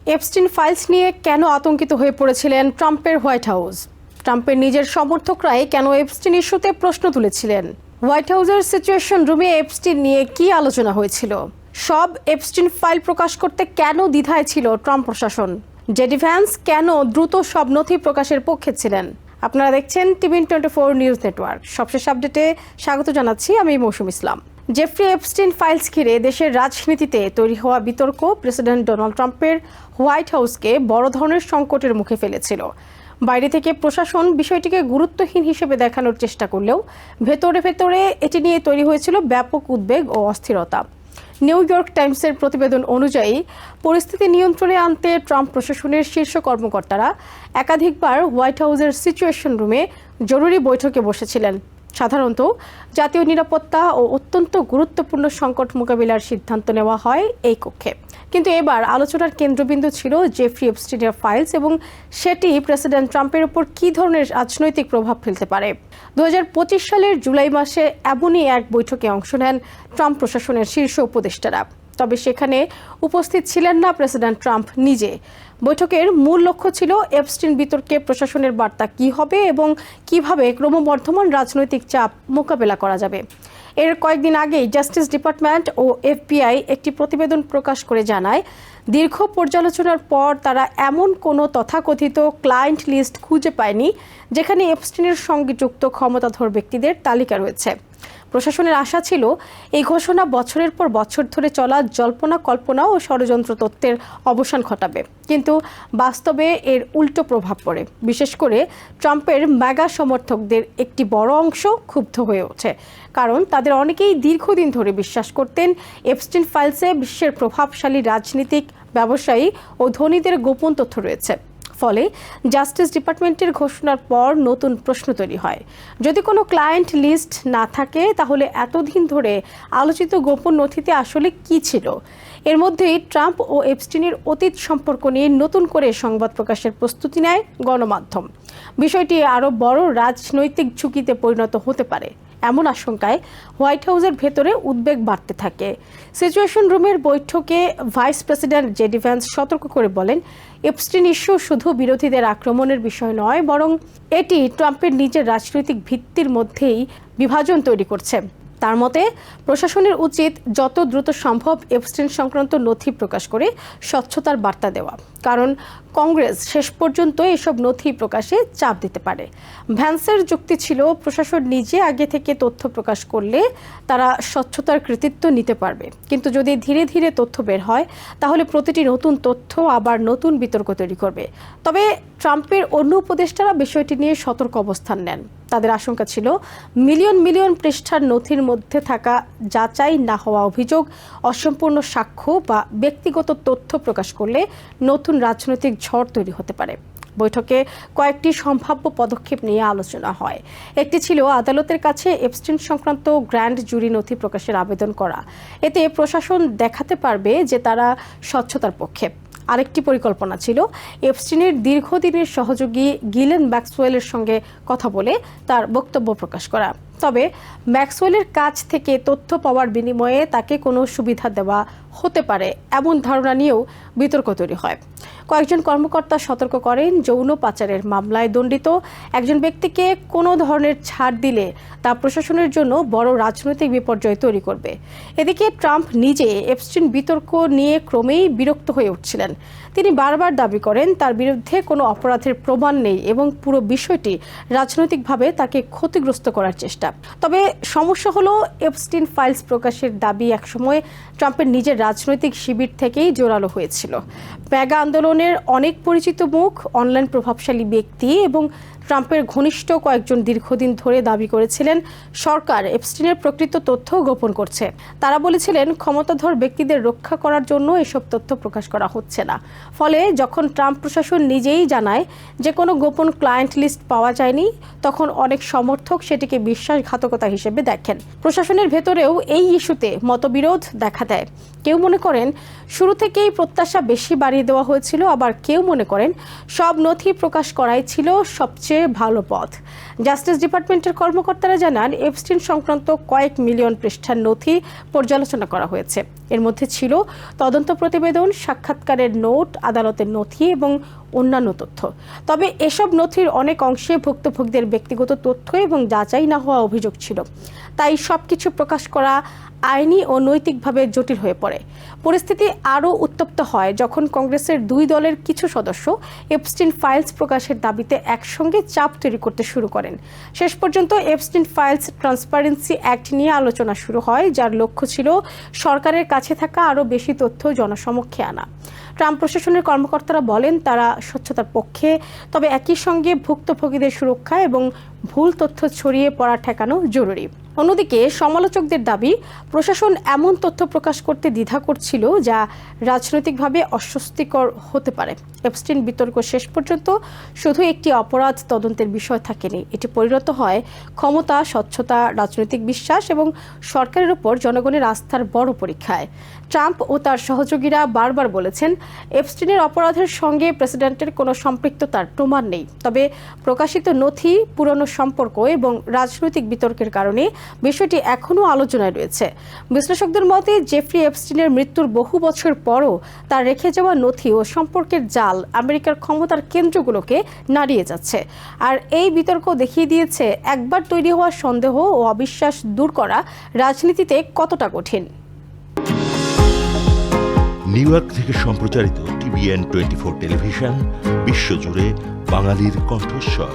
Epstein files নিয়ে কেন আতঙ্কিত হয়ে পড়েছিলেন ট্রাম্পের হোয়াইট হাউস? ট্রাম্পের নিজের সমর্থকরাই কেন এপস্টিন ইস্যুতে প্রশ্ন তুলেছিলেন? হোয়াইট হাউসের সিচুয়েশন রুমে এপস্টিন নিয়ে কি আলোচনা হয়েছিল? সব এপস্টিন ফাইল প্রকাশ করতে কেন দ্বিধায় ছিল ট্রাম্প প্রশাসন? জেডি ভ্যান্স কেন দ্রুত সব নথি প্রকাশের পক্ষে ছিলেন? আপনারা দেখছেন টিভিএন 24 নিউজ নেটওয়ার্ক। সবশেষ আপডেটে স্বাগত জানাচ্ছি আমি মৌসুম ইসলাম। জেফ্রি এপস্টিন ফাইলস ঘিরে দেশের রাজনীতিতে তৈরি হওয়া বিতর্ক প্রেসিডেন্ট ডোনাল্ড ট্রাম্পের হোয়াইট হাউসকে বড় ধরনের সংকটের মুখে ফেলেছিল। বাইরে থেকে প্রশাসন বিষয়টিকে গুরুত্বহীন হিসেবে দেখানোর চেষ্টা করলেও ভেতরে ভেতরে এটি নিয়ে তৈরি হয়েছিল ব্যাপক উদ্বেগ ও অস্থিরতা। নিউ ইয়র্ক টাইমসের প্রতিবেদন অনুযায়ী পরিস্থিতি নিয়ন্ত্রণে আনতে ট্রাম্প প্রশাসনের শীর্ষ কর্মকর্তারা একাধিকবার হোয়াইট হাউসের সিচুয়েশন রুমে জরুরি বৈঠকে বসেছিলেন। সাধারণত জাতীয় নিরাপত্তা ও অত্যন্ত গুরুত্বপূর্ণ সংকট মোকাবিলার সিদ্ধান্ত নেওয়া হয় এই কক্ষে, কিন্তু এবার আলোচনার কেন্দ্রবিন্দু ছিল জেফ্রি এপস্টিনের ফাইলস এবং সেটি প্রেসিডেন্ট ট্রাম্পের উপর কী ধরনের রাজনৈতিক প্রভাব ফেলতে পারে। 2025 সালের জুলাই মাসে এমনই এক বৈঠকে অংশ নেন ট্রাম্প প্রশাসনের শীর্ষ উপদেষ্টারা। তবে সেখানে উপস্থিত ছিলেন না প্রেসিডেন্ট ট্রাম্প নিজে। বৈঠকের মূল লক্ষ্য ছিল এপস্টিন বিতর্কে প্রশাসনের বার্তা কী হবে এবং কিভাবে ক্রমবর্ধমান রাজনৈতিক চাপ মোকাবেলা করা যাবে। এর কয়েকদিন আগেই জাস্টিস ডিপার্টমেন্ট ও এফবিআই একটি প্রতিবেদন প্রকাশ করে জানায়, দীর্ঘ পর্যালোচনার পর তারা এমন কোনো তথাকথিত ক্লায়েন্ট লিস্ট খুঁজে পায়নি যেখানে এপস্টিনের সঙ্গে যুক্ত ক্ষমতাধর ব্যক্তিদের তালিকা রয়েছে। প্রশাসনের আশা ছিল এই ঘোষণা বছরের পর বছর ধরে চলা জল্পনা কল্পনা ও ষড়যন্ত্র তত্ত্বের অবসান ঘটাবে, কিন্তু বাস্তবে এর উল্টো প্রভাব পড়ে। বিশেষ করে ট্রাম্পের মেগা সমর্থকদের একটি বড় অংশ ক্ষুব্ধ হয়ে ওঠে, কারণ তাদের অনেকেই দীর্ঘদিন ধরে বিশ্বাস করতেন এপস্টিন ফাইলসে বিশ্বের প্রভাবশালী রাজনীতিক, ব্যবসায়ী ও ধনীদের গোপন তথ্য রয়েছে। ফলে জাস্টিস ডিপার্টমেন্টের ঘোষণার পর নতুন প্রশ্ন তৈরি হয়, যদি কোনো ক্লায়েন্ট লিস্ট না থাকে তাহলে এতদিন ধরে আলোচিত গোপন নথিতে আসলে কি ছিল? এর মধ্যেই ট্রাম্প ও এপস্টিনের অতীত সম্পর্ক নিয়ে নতুন করে সংবাদ প্রকাশের প্রস্তুতি নেয় গণমাধ্যম। বিষয়টি আরও বড় রাজনৈতিক ঝুঁকিতে পরিণত হতে পারে এমন আশঙ্কায় হোয়াইট হাউসের ভেতরে উদ্বেগ বাড়তে থাকে। সিচুয়েশন রুমের বৈঠকে ভাইস প্রেসিডেন্ট জেডি ভ্যান্স সতর্ক করে বলেন, এপস্টিন ইস্যু শুধু বিরোধীদের আক্রমণের বিষয় নয়, বরং এটি ট্রাম্পের নিজের রাজনৈতিক ভিত্তির মধ্যেই বিভাজন তৈরি করছে। তার মতে প্রশাসনের উচিত যত দ্রুত সম্ভব এপস্টিন সংক্রান্ত নথি প্রকাশ করে স্বচ্ছতার বার্তা দেওয়া, কারণ কংগ্রেস শেষ পর্যন্ত এসব নথি প্রকাশে চাপ দিতে পারে। ভ্যান্সের যুক্তি ছিল, প্রশাসন নিজে আগে থেকে তথ্য প্রকাশ করলে তারা স্বচ্ছতার কৃতিত্ব নিতে পারবে, কিন্তু যদি ধীরে ধীরে তথ্য বের হয় তাহলে প্রতিটি নতুন তথ্য আবার নতুন বিতর্ক তৈরি করবে। তবে ট্রাম্পের অন্য উপদেষ্টারা বিষয়টি নিয়ে সতর্ক অবস্থান নেন। তাদের আশঙ্কা ছিল মিলিয়ন মিলিয়ন পৃষ্ঠার নথির মধ্যে থাকা যাচাই না হওয়া অভিযোগ, অসম্পূর্ণ সাক্ষ্য বা ব্যক্তিগত তথ্য প্রকাশ করলে নতুন রাজনৈতিক ঝড় তৈরি হতে পারে। বৈঠকে কয়েকটি সম্ভাব্য পদক্ষেপ নিয়ে আলোচনা হয়। একটি ছিল আদালতের কাছে এপস্টিন সংক্রান্ত গ্র্যান্ড জুরি নথি প্রকাশের আবেদন করা। এতে প্রশাসন দেখাতে পারবে যে তারা স্বচ্ছতার পক্ষে। আরেকটি পরিকল্পনা ছিল এপস্টিনের দীর্ঘদিনের সহযোগী গিলেন ম্যাক্সওয়েলের সঙ্গে কথা বলে তার বক্তব্য প্রকাশ করা। তবে ম্যাক্সওয়েলের কাছ থেকে তথ্য পাওয়ার বিনিময়ে তাকে কোনো সুবিধা দেওয়া হতে পারে এমন ধারণা নিয়েও বিতর্ক তৈরি হয়। কয়েকজন কর্মকর্তা সতর্ক করেন, যৌন পাচারের মামলায় দণ্ডিত একজন ব্যক্তিকে কোনো ধরনের ছাড় দিলে তা প্রশাসনের জন্য বড় রাজনৈতিক বিপর্যয় তৈরি করবে। এদিকে ট্রাম্প নিজে এপস্টিন বিতর্ক নিয়ে ক্রমেই বিরক্ত হয়ে উঠছিলেন। তিনি বারবার দাবি করেন তার বিরুদ্ধে কোনো অপরাধের প্রমাণ নেই এবং পুরো বিষয়টি রাজনৈতিকভাবে তাকে ক্ষতিগ্রস্ত করার চেষ্টা। তবে সমস্যা হলো, এপস্টিন ফাইলস প্রকাশের দাবি একসময় ট্রাম্পের নিজের রাজনৈতিক শিবির থেকেই জোরালো হয়েছিল। মেগা আন্দোলনের অনেক পরিচিত মুখ, অনলাইন প্রভাবশালী ব্যক্তি এবং ট্রাম্পের ঘনিষ্ঠ কয়েকজন দীর্ঘদিন ধরে দাবি করেছিলেন সরকার এপস্টিনের প্রকৃত তথ্য গোপন করছে। তারা বলেছিলেন ক্ষমতাধর ব্যক্তিদের রক্ষা করার জন্য এসব তথ্য প্রকাশ করা হচ্ছে না। ফলে যখন ট্রাম্প প্রশাসন নিজেই জানায় যে কোনো গোপন ক্লায়েন্ট লিস্ট পাওয়া যায়নি, তখন অনেক সমর্থক সেটিকে বিশ্বাসঘাতকতা হিসেবে দেখেন। প্রশাসনের ভেতরেও এই ইস্যুতে মতবিরোধ দেখা দেয়। কেউ মনে করেন শুরু থেকেই প্রত্যাশা বেশি বাড়িয়ে দেওয়া হয়েছিল, আবার কেউ মনে করেন সব নথি প্রকাশ করাই ছিল সবচেয়ে সবচেয়ে ভালো পথ। জাস্টিস ডিপার্টমেন্টের কর্মকর্তারা জানান, এপস্টিন সংক্রান্ত কয়েক মিলিয়ন পৃষ্ঠার নথি পর্যালোচনা করা হয়েছে। এর মধ্যে ছিল তদন্ত প্রতিবেদন, সাক্ষাৎকারের নোট, আদালতের নথি এবং অন্যান্য তথ্য। তবে এসব নথির অনেক অংশে ভুক্তভোগীদের ব্যক্তিগত তথ্য এবং যাচাই না হওয়া অভিযোগ ছিল। তাই সবকিছু প্রকাশ করা আইনি ও নৈতিকভাবে জটিল হয়ে পড়ে। পরিস্থিতি আরও উত্তপ্ত হয় যখন কংগ্রেসের দুই দলের কিছু সদস্য এপস্টিন ফাইলস প্রকাশের দাবিতে একসঙ্গে চাপ তৈরি করতে শুরু করেন। শেষ পর্যন্ত এপস্টিন ফাইলস ট্রান্সপারেন্সি অ্যাক্ট নিয়ে আলোচনা শুরু হয়, যার লক্ষ্য ছিল সরকারের কাছে থাকা আরও বেশি তথ্য জনসমক্ষে আনা। ট্রাম্প প্রশাসনের কর্মকর্তারা বলেন তারা স্বচ্ছতার পক্ষে, তবে একই সঙ্গে ভুক্তভোগীদের সুরক্ষা এবং ভুল তথ্য ছড়িয়ে পড়া ঠেকানো জরুরি। অন্যদিকে সমালোচকদের দাবি, প্রশাসন এমন তথ্য প্রকাশ করতে দ্বিধা করছিল যা রাজনৈতিকভাবে অস্বস্তিকর হতে পারে। এপস্টিন বিতর্ক শেষ পর্যন্ত শুধু একটি অপরাধ তদন্তের বিষয় থাকেনি, এটি পরিণত হয় ক্ষমতা, স্বচ্ছতা, রাজনৈতিক বিশ্বাস এবং সরকারের উপর জনগণের আস্থার বড় পরীক্ষায়। ট্রাম্প ও তার সহযোগীরা বারবার বলেছেন, এপস্টিনের অপরাধের সঙ্গে প্রেসিডেন্টের কোনো সম্পৃক্ততার প্রমাণ নেই। তবে প্রকাশিত নথি, পুরনো সম্পর্ক এবং রাজনৈতিক বিতর্কের কারণে বিষয়টি এখনও আলোচনায় রয়েছে। বিশ্লেষকদের মতে, জেফ্রি এপস্টিনের মৃত্যুর বহু বছর পরও তার রেখে যাওয়া নথি ও সম্পর্কের জাল আমেরিকার ক্ষমতার কেন্দ্রগুলোকে নাড়িয়ে যাচ্ছে। আর এই বিতর্ক দেখিয়ে দিয়েছে একবার তৈরি হওয়া সন্দেহ ও অবিশ্বাস দূর করা রাজনীতিতে কতটা কঠিন। নিউ ইয়র্ক থেকে সম্প্রচারিত TVN 24 টেলিভিশন, বিশ্বজুড়ে বাঙালির কণ্ঠস্বর।